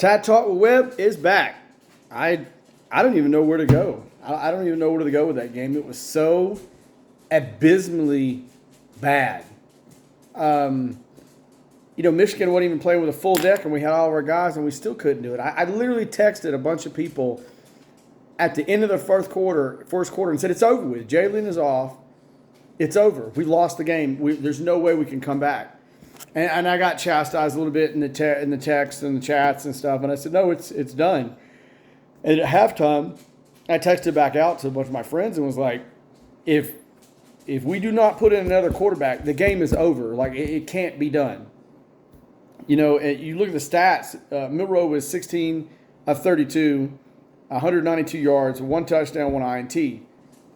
Tat Talk with Webb is back. I don't even know where to go. I don't even know where to go with that game. It was so abysmally bad. Michigan wasn't even playing with a full deck, and we had all of our guys, and we still couldn't do it. I literally texted a bunch of people at the end of the first quarter, and said, it's over with. Jalen is off. It's over. We lost the game. There's no way we can come back. And I got chastised a little bit in the text and the chats and stuff, and I said, no, it's done. And at halftime, I texted back out to a bunch of my friends and was like, if we do not put in another quarterback, the game is over. Like, it can't be done. You look at the stats. Milroe was 16 of 32, 192 yards, 1 touchdown, 1 INT.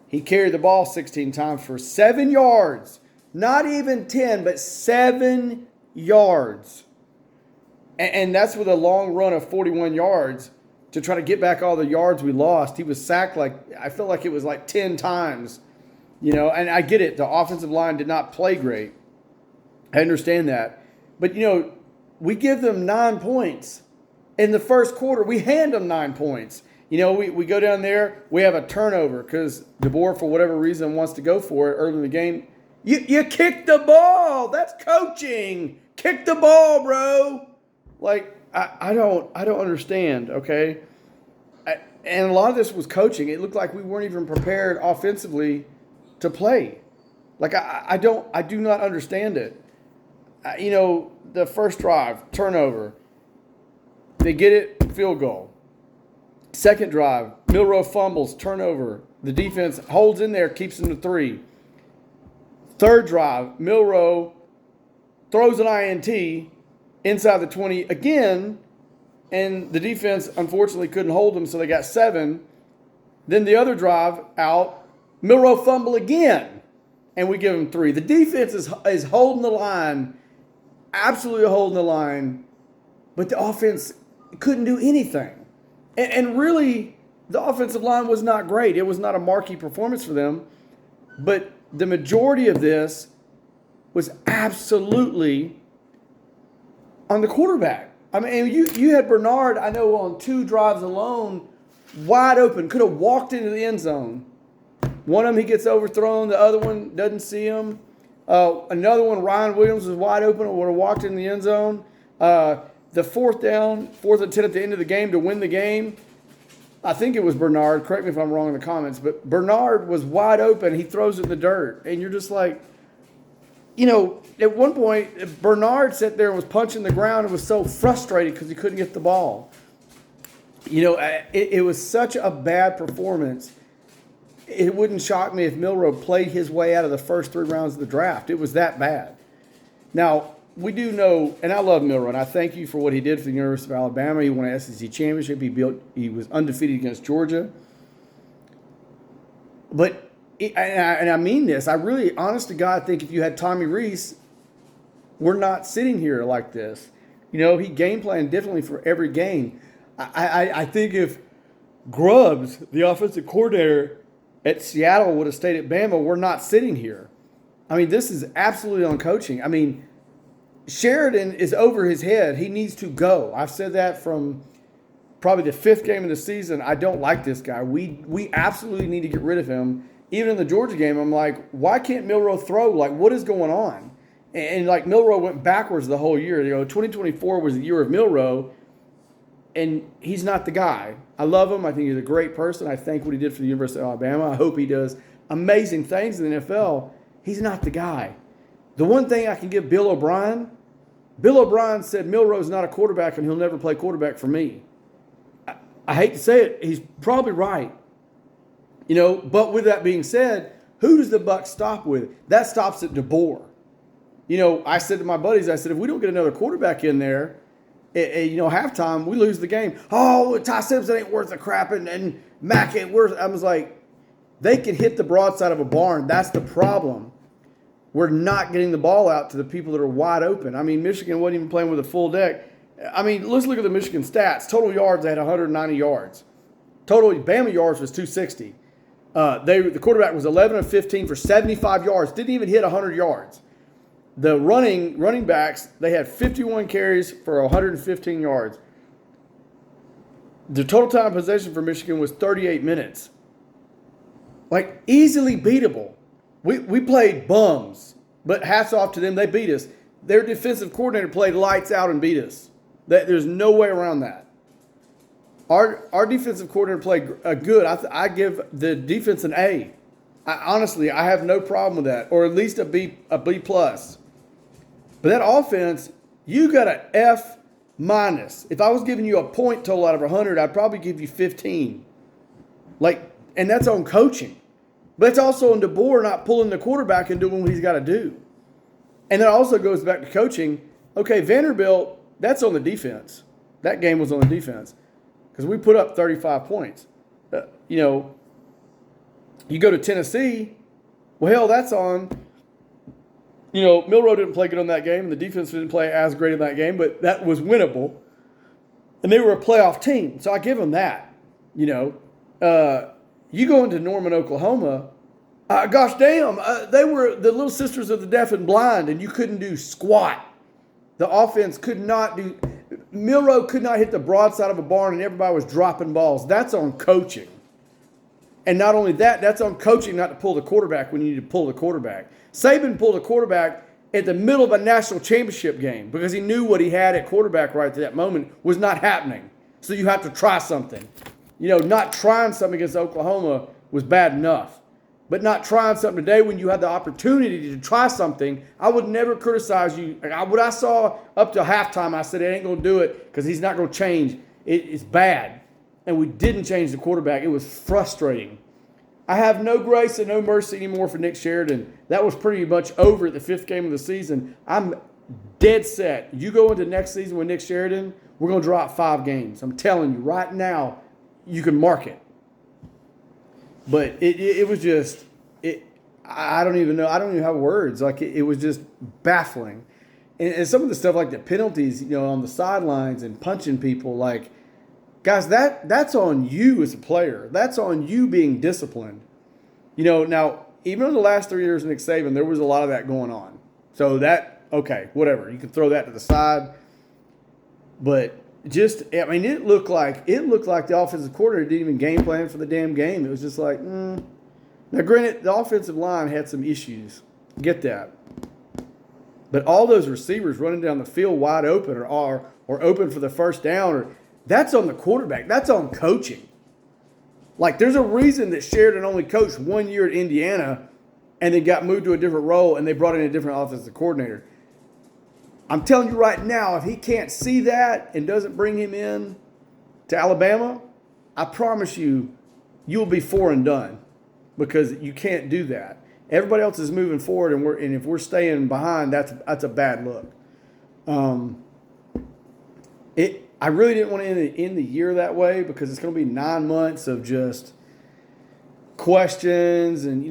He carried the ball 16 times for 7 yards. Not even 10, but 7 yards. And that's with a long run of 41 yards to try to get back all the yards we lost. He was sacked I felt like it was 10 times. And I get it. The offensive line did not play great. I understand that. But, we give them 9 points. In the first quarter, we hand them 9 points. We go down there, we have a turnover because DeBoer, for whatever reason, wants to go for it early in the game. You kick the ball. That's coaching. Kick the ball, bro. I don't understand, okay? And a lot of this was coaching. It looked like we weren't even prepared offensively to play. I do not understand it. The first drive, turnover. They get it, field goal. Second drive, Milroe fumbles, turnover. The defense holds in there, keeps them to 3. Third drive, Milroe throws an INT inside the 20 again, and the defense unfortunately couldn't hold them, so they got 7. Then the other drive out, Milroe fumble again, and we give them 3. The defense is holding the line, absolutely holding the line, but the offense couldn't do anything. And really, the offensive line was not great. It was not a marquee performance for them. But the majority of this was absolutely on the quarterback. I mean, you had Bernard, I know, on 2 drives alone, wide open, could have walked into the end zone. One of them, he gets overthrown. The other one doesn't see him. Another one, Ryan Williams was wide open and would have walked in the end zone. The fourth and 10 at the end of the game to win the game, I think it was Bernard. Correct me if I'm wrong in the comments, but Bernard was wide open. He throws it in the dirt. And you're just like, at one point, Bernard sat there and was punching the ground and was so frustrated because he couldn't get the ball. It was such a bad performance. It wouldn't shock me if Milroe played his way out of the first 3 rounds of the draft. It was that bad. Now, we do know, and I love Milroe, and I thank you for what he did for the University of Alabama. He won an SEC championship. He was undefeated against Georgia. But, and I mean this, I really, honest to God, think if you had Tommy Rees, we're not sitting here like this. He game planned differently for every game. I think if Grubbs, the offensive coordinator at Seattle, would have stayed at Bama, we're not sitting here. I mean, this is absolutely on coaching. I mean, Sheridan is over his head. He needs to go. I've said that from probably the 5th game of the season. I don't like this guy. We absolutely need to get rid of him. Even in the Georgia game, I'm like, why can't Milroe throw? What is going on? And Milroe went backwards the whole year. 2024 was the year of Milroe, and he's not the guy. I love him. I think he's a great person. I thank what he did for the University of Alabama. I hope he does amazing things in the NFL. He's not the guy. The one thing I can give Bill O'Brien said Milroe's not a quarterback and he'll never play quarterback for me. I hate to say it, he's probably right. But with that being said, who does the buck stop with? That stops at DeBoer. I said to my buddies, if we don't get another quarterback in there, halftime, we lose the game. Oh, Ty Simpson ain't worth a crap and Mack ain't worth. I was like, they can hit the broadside of a barn. That's the problem. We're not getting the ball out to the people that are wide open. I mean, Michigan wasn't even playing with a full deck. I mean, let's look at the Michigan stats. Total yards, they had 190 yards. Total Bama yards was 260. The quarterback was 11 of 15 for 75 yards. Didn't even hit 100 yards. The running backs, they had 51 carries for 115 yards. The total time of possession for Michigan was 38 minutes. Like, easily beatable. We played bums, but hats off to them. They beat us. Their defensive coordinator played lights out and beat us. There's no way around that. Our defensive coordinator played good. I give the defense an A. Honestly, I have no problem with that, or at least a B plus. But that offense, you got an F minus. If I was giving you a point total out of 100, I'd probably give you 15. And that's on coaching. But it's also on DeBoer not pulling the quarterback and doing what he's got to do. And that also goes back to coaching. Okay, Vanderbilt, that's on the defense. That game was on the defense because we put up 35 points. You go to Tennessee, well, hell, that's on. Milroe didn't play good on that game, and the defense didn't play as great in that game, but that was winnable. And they were a playoff team, so I give them that. You go into Norman, Oklahoma, gosh damn, they were the Little Sisters of the Deaf and Blind, and you couldn't do squat. The offense could not do – Milroe could not hit the broadside of a barn, and everybody was dropping balls. That's on coaching. And not only that, that's on coaching not to pull the quarterback when you need to pull the quarterback. Saban pulled a quarterback at the middle of a national championship game because he knew what he had at quarterback right at that moment was not happening. So you have to try something. Not trying something against Oklahoma was bad enough. But not trying something today when you had the opportunity to try something, I would never criticize you. What I saw up to halftime, I said, it ain't going to do it because he's not going to change. It's bad. And we didn't change the quarterback. It was frustrating. I have no grace and no mercy anymore for Nick Sheridan. That was pretty much over at the 5th game of the season. I'm dead set. You go into next season with Nick Sheridan, we're going to drop 5 games. I'm telling you right now, you can mark it. But it was just, I don't even know. I don't even have words. It was just baffling. And some of the stuff like the penalties, on the sidelines and punching people, guys, that's on you as a player. That's on you being disciplined. Now, even in the last 3 years of Nick Saban, there was a lot of that going on. So okay, whatever. You can throw that to the side. But it looked like the offensive coordinator didn't even game plan for the damn game. It was just like, Now, granted, the offensive line had some issues. Get that. But all those receivers running down the field wide open or open for the first down, that's on the quarterback. That's on coaching. There's a reason that Sheridan only coached 1 year at Indiana and then got moved to a different role and they brought in a different offensive coordinator. I'm telling you right now, if he can't see that and doesn't bring him in to Alabama, I promise you, you'll be 4 and done because you can't do that. Everybody else is moving forward, and if we're staying behind, that's a bad look. I really didn't want to end the year that way because it's going to be 9 months of just questions and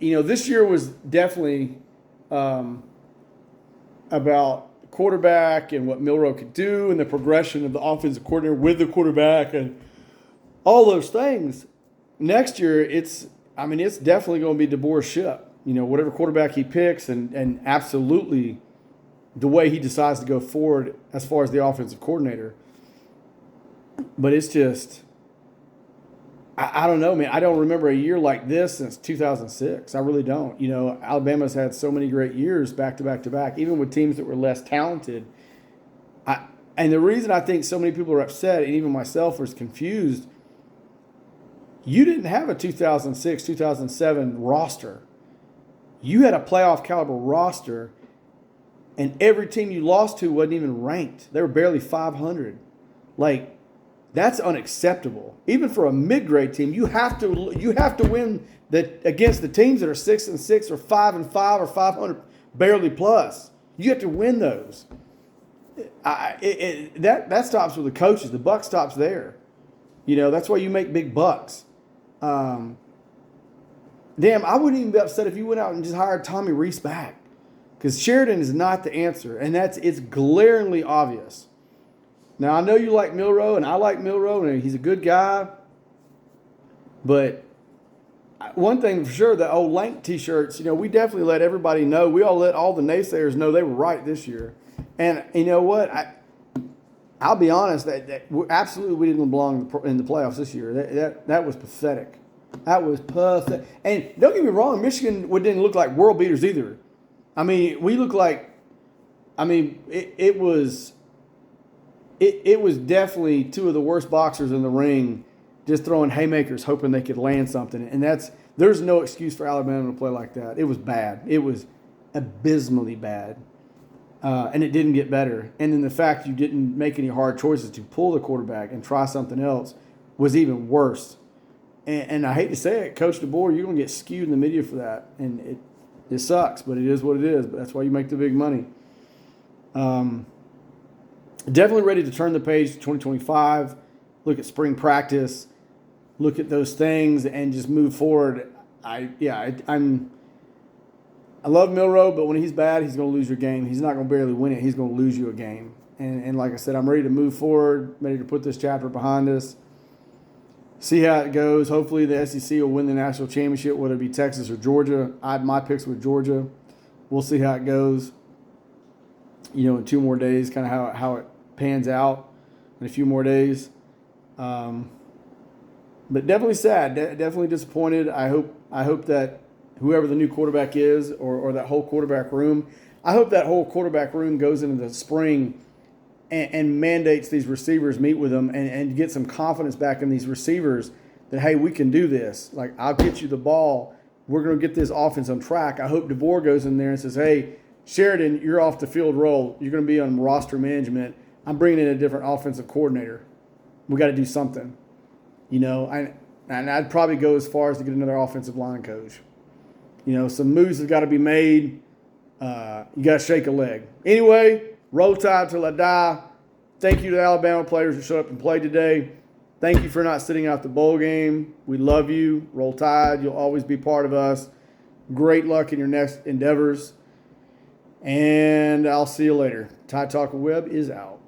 this year was definitely about quarterback and what Milroe could do and the progression of the offensive coordinator with the quarterback and all those things. Next year, it's definitely going to be DeBoer's ship. Whatever quarterback he picks and absolutely the way he decides to go forward as far as the offensive coordinator. But it's just, I don't know, man. I don't remember a year like this since 2006. I really don't. Alabama's had so many great years back to back to back, even with teams that were less talented. And the reason I think so many people are upset, and even myself was confused, you didn't have a 2006, 2007 roster. You had a playoff caliber roster, and every team you lost to wasn't even ranked. They were barely 500. That's unacceptable. Even for a mid-grade team, you have to win against the teams that are 6-6 or 5-5 or 500 barely plus. You have to win those. That stops with the coaches. The buck stops there. That's why you make big bucks. Damn, I wouldn't even be upset if you went out and just hired Tommy Rees back, because Sheridan is not the answer, and it's glaringly obvious. Now, I know you like Milroe, and I like Milroe, and he's a good guy. But one thing for sure, the old Lank T-shirts, we definitely let everybody know. We all let all the naysayers know they were right this year. And you know what? I I'll be honest, absolutely we didn't belong in the playoffs this year. That was pathetic. That was pathetic. And don't get me wrong, Michigan didn't look like world beaters either. I mean, we look like. I mean, it was definitely two of the worst boxers in the ring, just throwing haymakers, hoping they could land something. And there's no excuse for Alabama to play like that. It was bad. It was abysmally bad. And it didn't get better. And then the fact you didn't make any hard choices to pull the quarterback and try something else was even worse. And I hate to say it, Coach DeBoer, you're going to get skewed in the media for that. And it sucks, but it is what it is. But that's why you make the big money. Definitely ready to turn the page to 2025, look at spring practice, look at those things, and just move forward. I love Milroe, but when he's bad, he's going to lose your game. He's not going to barely win it. He's going to lose you a game. And like I said, I'm ready to move forward, ready to put this chapter behind us, see how it goes. Hopefully the SEC will win the national championship, whether it be Texas or Georgia. My picks with Georgia. We'll see how it goes, in 2 more days, kind of how it pans out in a few more days. But definitely sad, definitely disappointed. I hope that whoever the new quarterback is, or that whole quarterback room, I hope that whole quarterback room goes into the spring and mandates these receivers meet with them and get some confidence back in these receivers that, hey, we can do this. Like, I'll get you the ball. We're going to get this offense on track. I hope DeBoer goes in there and says, hey, Sheridan, you're off the field role. You're going to be on roster management. I'm bringing in a different offensive coordinator. We got to do something. And I'd probably go as far as to get another offensive line coach. Some moves have got to be made. You got to shake a leg. Anyway, roll tide till I die. Thank you to the Alabama players who showed up and played today. Thank you for not sitting out the bowl game. We love you. Roll tide. You'll always be part of us. Great luck in your next endeavors. And I'll see you later. Tide Talk Web is out.